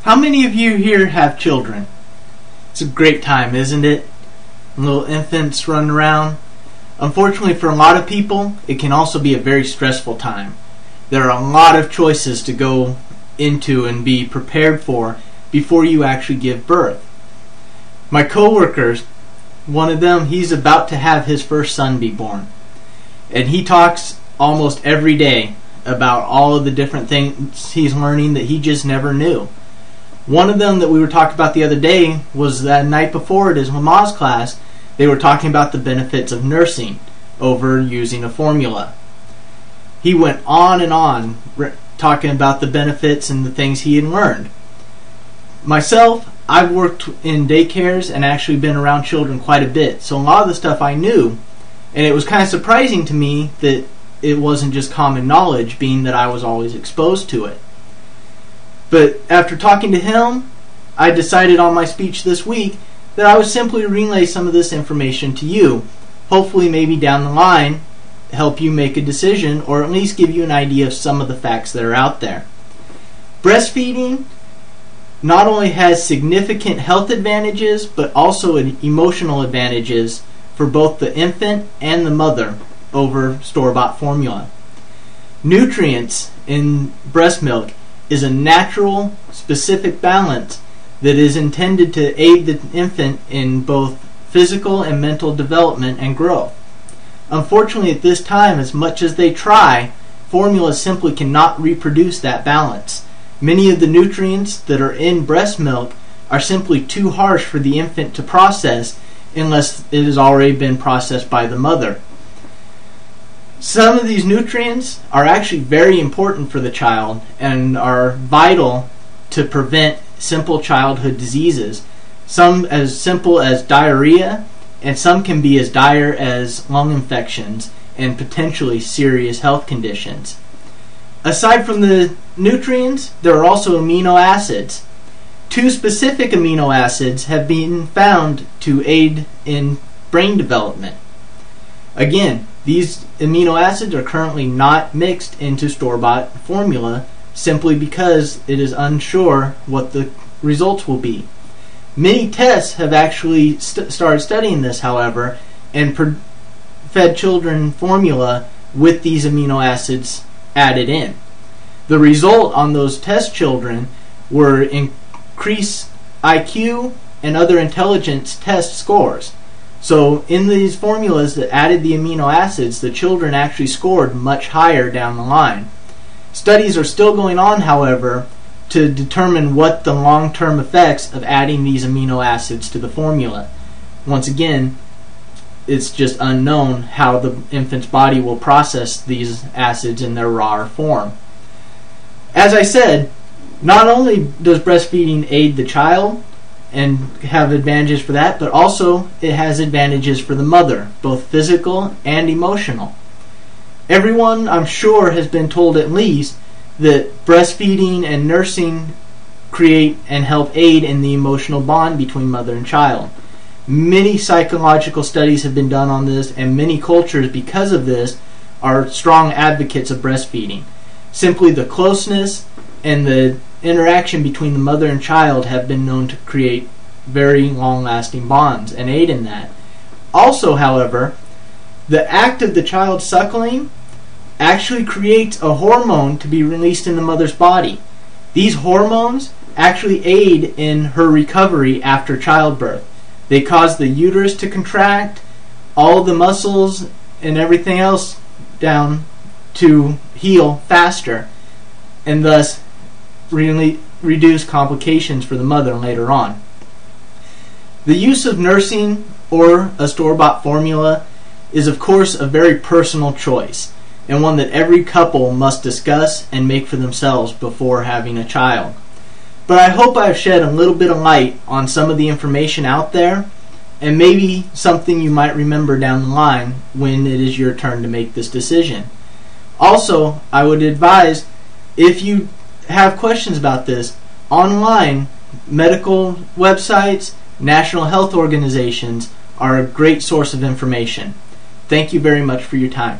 How many of you here have children? It's a great time, isn't it? Little infants running around. Unfortunately for a lot of people, it can also be a very stressful time. There are a lot of choices to go into and be prepared for before you actually give birth. My coworkers, one of them, he's about to have his first son be born. And he talks almost every day about all of the different things he's learning that he just never knew. One of them that we were talking about the other day was that night before at his Lamaze class, they were talking about the benefits of nursing over using a formula. He went on and on talking about the benefits and the things he had learned. Myself, I've worked in daycares and actually been around children quite a bit, so a lot of the stuff I knew, and it was kind of surprising to me that it wasn't just common knowledge, being that I was always exposed to it. But after talking to him, I decided on my speech this week that I would simply relay some of this information to you. Hopefully maybe down the line help you make a decision, or at least give you an idea of some of the facts that are out there. Breastfeeding not only has significant health advantages, but also emotional advantages for both the infant and the mother over store-bought formula. Nutrients in breast milk is a natural, specific balance that is intended to aid the infant in both physical and mental development and growth. Unfortunately, at this time, as much as they try, formula simply cannot reproduce that balance. Many of the nutrients that are in breast milk are simply too harsh for the infant to process unless it has already been processed by the mother. Some of these nutrients are actually very important for the child and are vital to prevent simple childhood diseases. Some as simple as diarrhea, and some can be as dire as lung infections and potentially serious health conditions. Aside from the nutrients, there are also amino acids. 2 specific amino acids have been found to aid in brain development. Again, these amino acids are currently not mixed into store-bought formula simply because it is unsure what the results will be. Many tests have actually started studying this, however, and fed children formula with these amino acids added in. The result on those test children were increased IQ and other intelligence test scores. So in these formulas that added the amino acids, the children actually scored much higher down the line. Studies are still going on, however, to determine what the long-term effects of adding these amino acids to the formula. Once again, it's just unknown how the infant's body will process these acids in their raw form. As I said, not only does breastfeeding aid the child and have advantages for that, but also it has advantages for the mother, both physical and emotional. Everyone, I'm sure, has been told at least that breastfeeding and nursing create and help aid in the emotional bond between mother and child. Many psychological studies have been done on this, and many cultures, because of this, are strong advocates of breastfeeding. Simply the closeness and the interaction between the mother and child have been known to create very long-lasting bonds and aid in that. Also, however, the act of the child suckling actually creates a hormone to be released in the mother's body. These hormones actually aid in her recovery after childbirth. They cause the uterus to contract, all the muscles and everything else down to heal faster, and thus really reduce complications for the mother later on. The use of nursing or a store-bought formula is of course a very personal choice, and one that every couple must discuss and make for themselves before having a child. But I hope I've shed a little bit of light on some of the information out there, and maybe something you might remember down the line when it is your turn to make this decision. Also, I would advise, if you have questions about this, online medical websites, national health organizations are a great source of information. Thank you very much for your time.